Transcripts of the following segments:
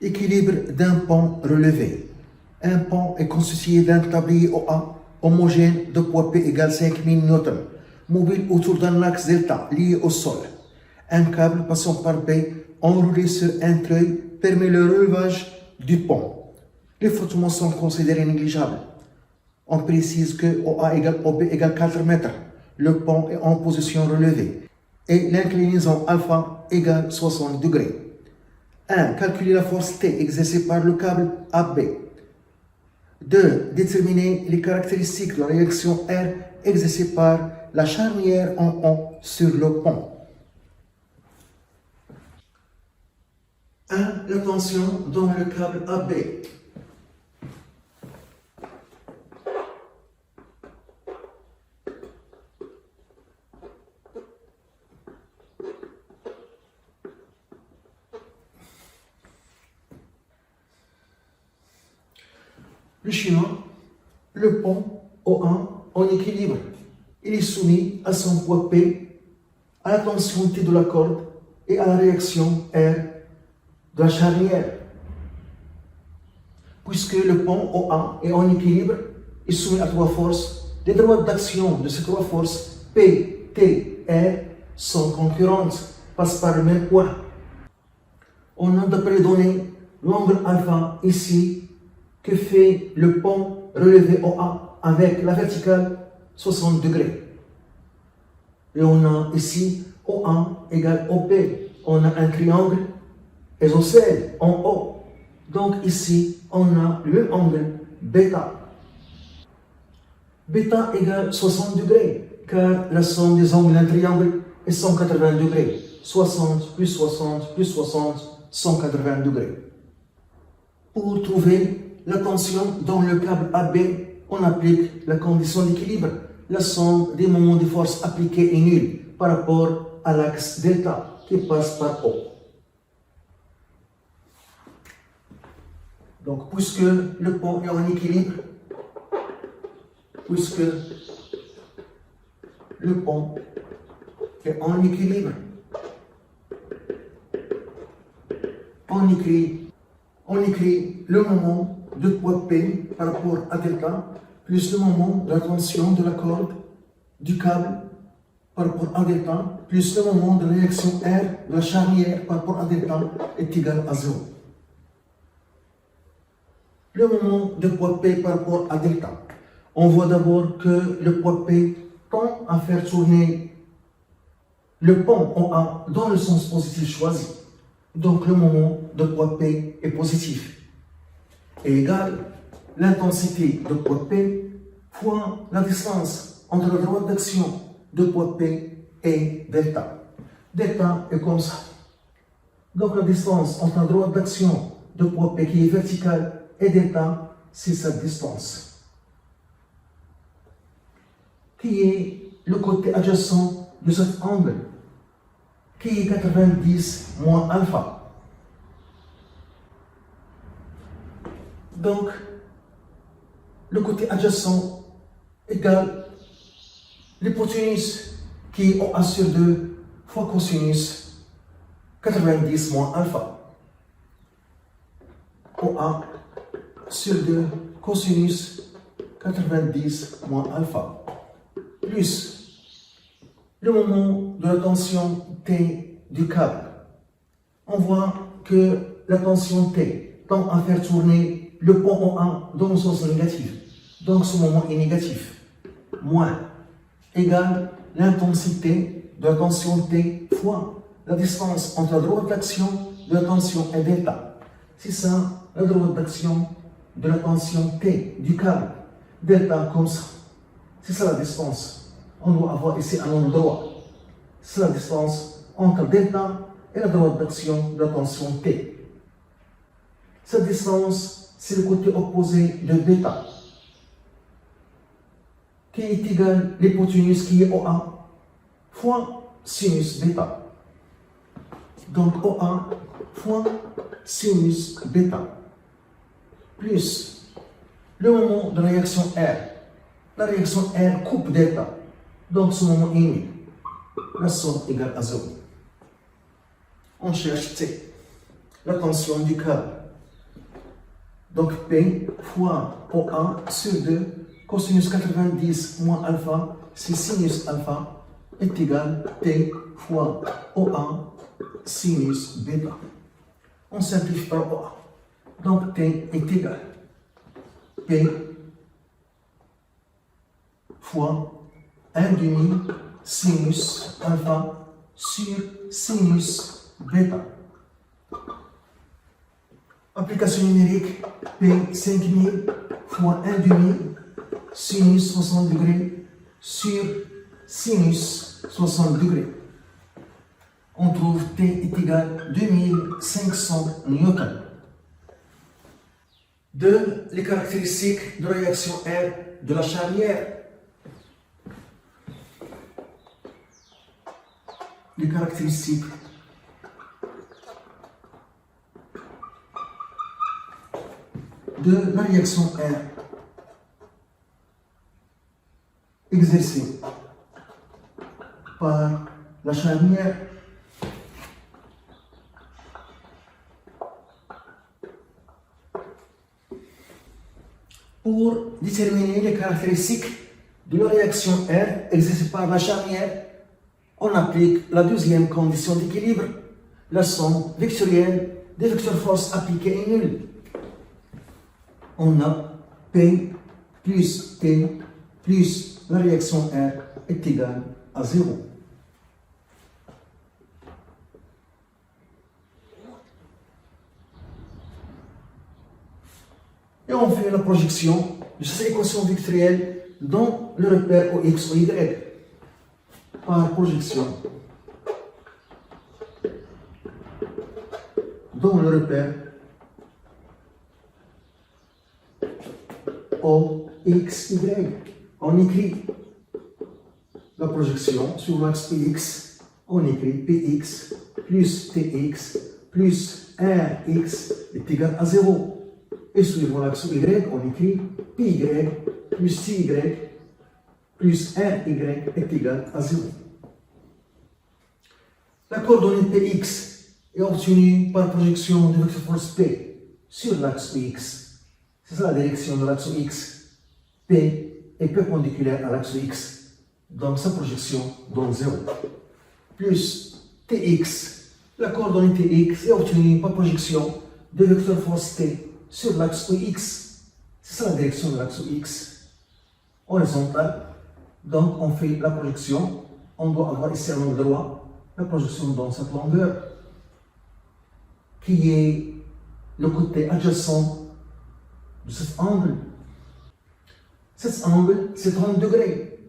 Équilibre d'un pont relevé. Un pont est constitué d'un tablier OA homogène de poids P égale 5000 N, mobile autour d'un axe delta lié au sol. Un câble passant par B enroulé sur un treuil permet le relevage du pont. Les frottements sont considérés négligeables. On précise que OA égale OB égale 4 mètres. Le pont est en position relevée et l'inclinaison alpha égale 60 degrés. 1. Calculer la force T exercée par le câble AB. 2. Déterminer les caractéristiques de la réaction R exercée par la charnière en O sur le pont. 1. La tension dans le câble AB. Le schéma, le pont O1 en équilibre. Il est soumis à son poids P, à la tension T de la corde et à la réaction R de la charnière. Puisque le pont O1 est en équilibre, il est soumis à trois forces. Les droites d'action de ces trois forces P, T, R sont concurrentes, passent par le même point. On a d'après donner l'angle alpha ici que fait le pont relevé OA avec la verticale 60 degrés. Et on a ici OA égale OB. On a un triangle isocèle en haut. Donc ici, on a le même angle bêta. Bêta égale 60 degrés, car la somme des angles d'un triangle est 180 degrés. 60 plus 60 plus 60, 180 degrés. Pour trouver la tension dans le câble AB, on applique la condition d'équilibre. La somme des moments de force appliqués est nulle par rapport à l'axe delta qui passe par O. Donc, puisque le pont est en équilibre, on écrit le moment de poids P par rapport à delta, plus le moment de la tension de la corde du câble par rapport à delta, plus le moment de la réaction R de la charnière par rapport à delta est égal à 0. Le moment de poids P par rapport à delta. On voit d'abord que le poids P tend à faire tourner le pont OA dans le sens positif choisi. Donc le moment de poids P est positif. Et égale l'intensité de poids P fois la distance entre la droite d'action de poids P et delta. Delta est comme ça. Donc la distance entre la droite d'action de poids P qui est verticale et delta, c'est cette distance. Qui est le côté adjacent de cet angle, qui est 90 moins alpha. Donc, le côté adjacent égale l'hypoténuse qui est OA sur 2 fois cosinus 90 moins alpha. OA sur 2 cosinus 90 moins alpha. Plus le moment de la tension T du câble. On voit que la tension T tend à faire tourner le pont OA dans le sens négatif. Donc ce moment est négatif. Moins égale l'intensité de la tension T fois la distance entre la droite d'action de la tension et delta. C'est ça la droite d'action de la tension T du câble. Delta comme ça. C'est ça la distance. On doit avoir ici un angle droit. C'est la distance entre delta et la droite d'action de la tension T. Cette distance, c'est le côté opposé de bêta, qui est égal à l'hypoténuse qui est OA fois sinus bêta. Donc OA fois sinus bêta, plus le moment de réaction R. La réaction R coupe delta, donc ce moment est nul. La somme égale à 0. On cherche T, la tension du câble. Donc P fois OA sur 2, cosinus 90 moins alpha, c'est sinus alpha, est égal à T fois OA sinus bêta. On simplifie par OA. Donc T est égal à P fois 1 demi sinus alpha sur sinus bêta. Application numérique P 5000 fois 1 demi sinus 60 degrés sur sinus 60 degrés. On trouve T est égal à 2500 newtons. 2. Les caractéristiques de réaction R de la charnière. Les caractéristiques de la réaction R exercée par la charnière. Pour déterminer les caractéristiques de la réaction R exercée par la charnière, on applique la deuxième condition d'équilibre. La somme vectorielle des vecteurs force appliquée est nulle. On a P plus T plus la réaction R est égale à 0. Et on fait la projection de cette équation vectorielle dans le repère au X ou Y. Par projection dans le repère O, X, Y. On écrit la projection sur l'axe PX. On écrit PX plus TX plus RX est égal à 0. Et suivant l'axe Y, on écrit PY plus TY plus RY est égal à 0. La coordonnée PX est obtenue par projection de vecteur force P sur l'axe X. C'est ça la direction de l'axe X. P est perpendiculaire à l'axe X. Donc sa projection donne 0. Plus TX. La coordonnée TX est obtenue par projection de vecteur force T sur l'axe X. C'est ça la direction de l'axe X. Horizontale. Donc on fait la projection. On doit avoir ici un angle droit. La projection dans cette longueur qui est le côté adjacent de cet angle. Cet angle, c'est 30 degrés.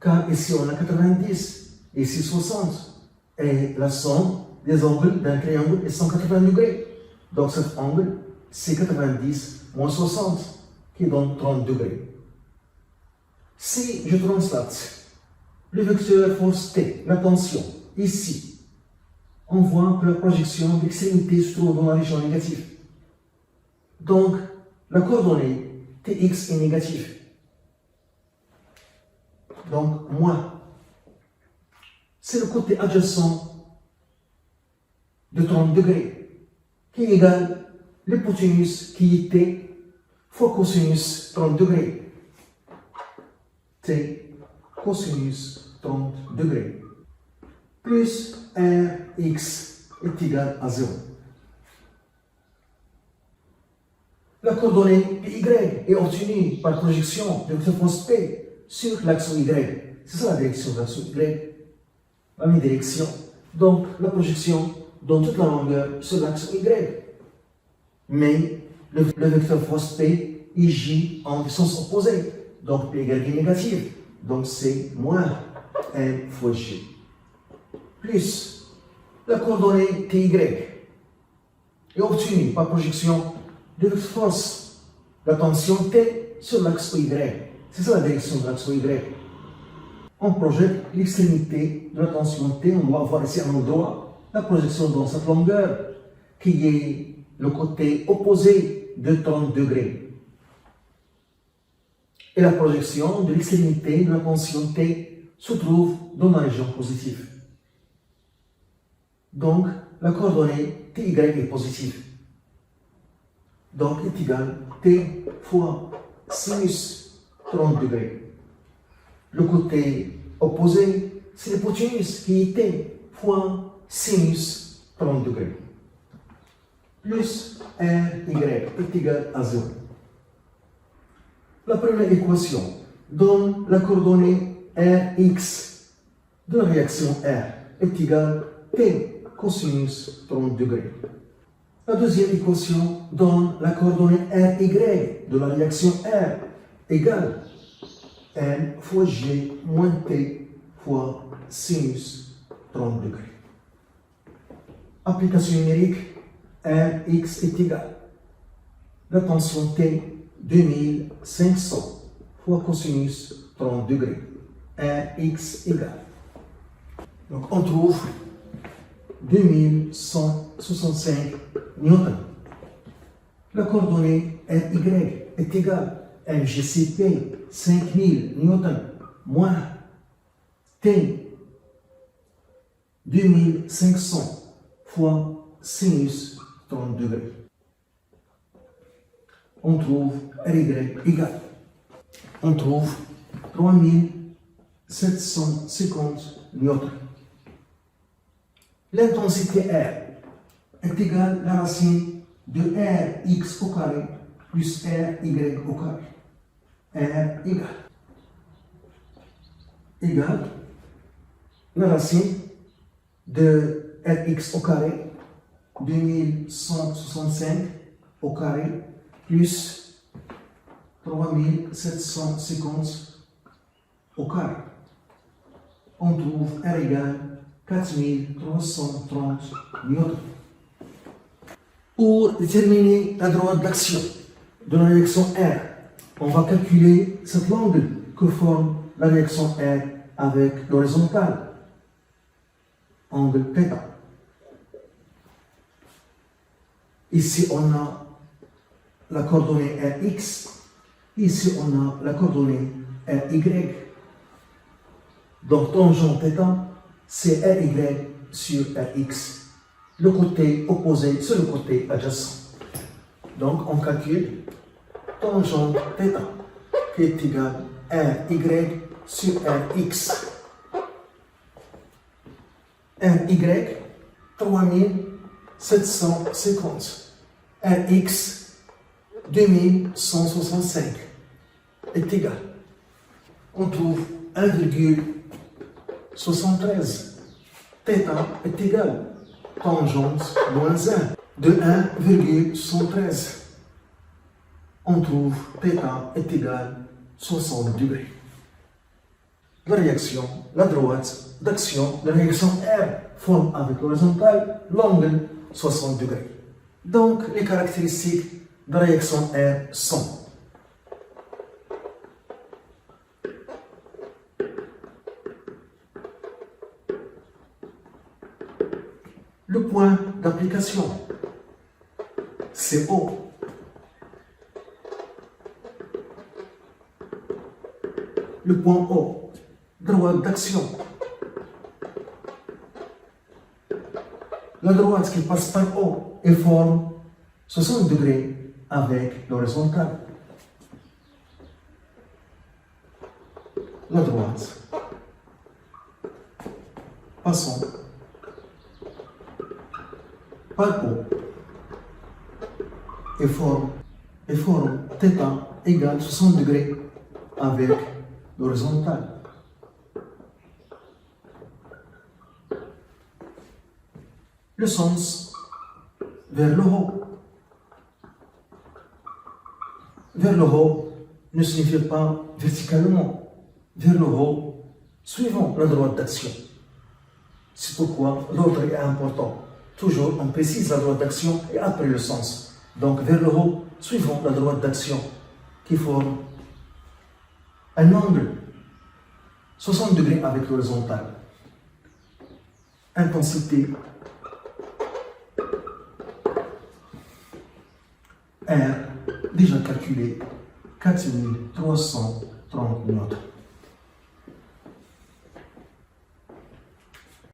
Car ici on a 90, ici 60. Et la somme des angles d'un triangle est 180 degrés. Donc cet angle, c'est 90 moins 60, qui donne 30 degrés. Si je translate le vecteur force T, la tension, ici, on voit que la projection d'extrémité se trouve dans la région négative. Donc, la coordonnée Tx est négative. Donc, moins. C'est le côté adjacent de 30 degrés, qui est égal à l'hypoténuse qui est T fois cosinus 30 degrés. T cosinus 30 degrés. Plus Rx est égal à 0. La coordonnée PY est obtenue par projection de vecteur force P sur l'axe Y. C'est ça la direction de l'axe Y. La même direction. Donc la projection donne toute la longueur sur l'axe Y. Mais le vecteur force P est J en sens opposé. Donc P égale J négative. Donc c'est moins M fois J. Plus la coordonnée TY est obtenue par projection de vecteur force, la tension T sur l'axe Y. C'est ça la direction de l'axe Y. On projette l'extrémité de la tension T, on doit avoir ici un angle droit. La projection dans cette longueur, qui est le côté opposé de 30 degrés. Et la projection de l'extrémité de la tension T se trouve dans la région positive. Donc, la coordonnée TY est positive. donc est égal T fois sinus 30 degrés. Le côté opposé, c'est l'hypoténuse qui est T fois sinus 30 degrés. Plus RY est égal à 0. La première équation donne la coordonnée Rx de la réaction R est égale T cosinus 30 degrés. La deuxième équation donne la coordonnée RY de la réaction R égale N fois G moins T fois sinus 30 degrés. Application numérique, Rx est égal la tension T 2500 fois cosinus 30 degrés. Rx égale. Donc on trouve 2165 newtons. La coordonnée RY est égale MGCP 5000 newtons moins T 2500 fois sinus 30 degrés. On trouve RY égale. On trouve 3750 newtons. L'intensité R est égale à la racine de Rx au carré plus Ry au carré. R égale la racine de Rx au carré 2165 au carré plus 3750 au carré. On trouve R égale 4330 newtons. Pour déterminer la droite d'action de la réaction R, on va calculer cet angle que forme la réaction R avec l'horizontale, angle θ. Ici, on a la coordonnée Rx, ici, on a la coordonnée Ry. Donc, tangente θ, c'est Ry sur Rx. Le côté opposé, c'est le côté adjacent. Donc, on calcule tangente θ qui est égal à Ry sur Rx. Ry, 3750. Rx, 2165 est égal. On trouve 1,73. θ est égal tangente moins 1 de 1,113. On trouve θ est égal 60 degrés. La réaction, la droite d'action de la réaction R forme avec l'horizontale l'angle 60 degrés. Donc, les caractéristiques de la réaction R sont le point d'application, c'est O. Le point O, droite d'action. La droite qui passe par O et forme 60 degrés avec l'horizontale. La droite, passons par O et forme θ égale 60 degrés avec l'horizontale. Le sens vers le haut. Vers le haut ne signifie pas verticalement. Vers le haut, suivant la droite d'action. C'est pourquoi l'ordre est important. Toujours, on précise la droite d'action et après le sens. Donc, vers le haut, suivant la droite d'action qui forme un angle 60 degrés avec l'horizontale. Intensité R, déjà calculé, 4330 newtons.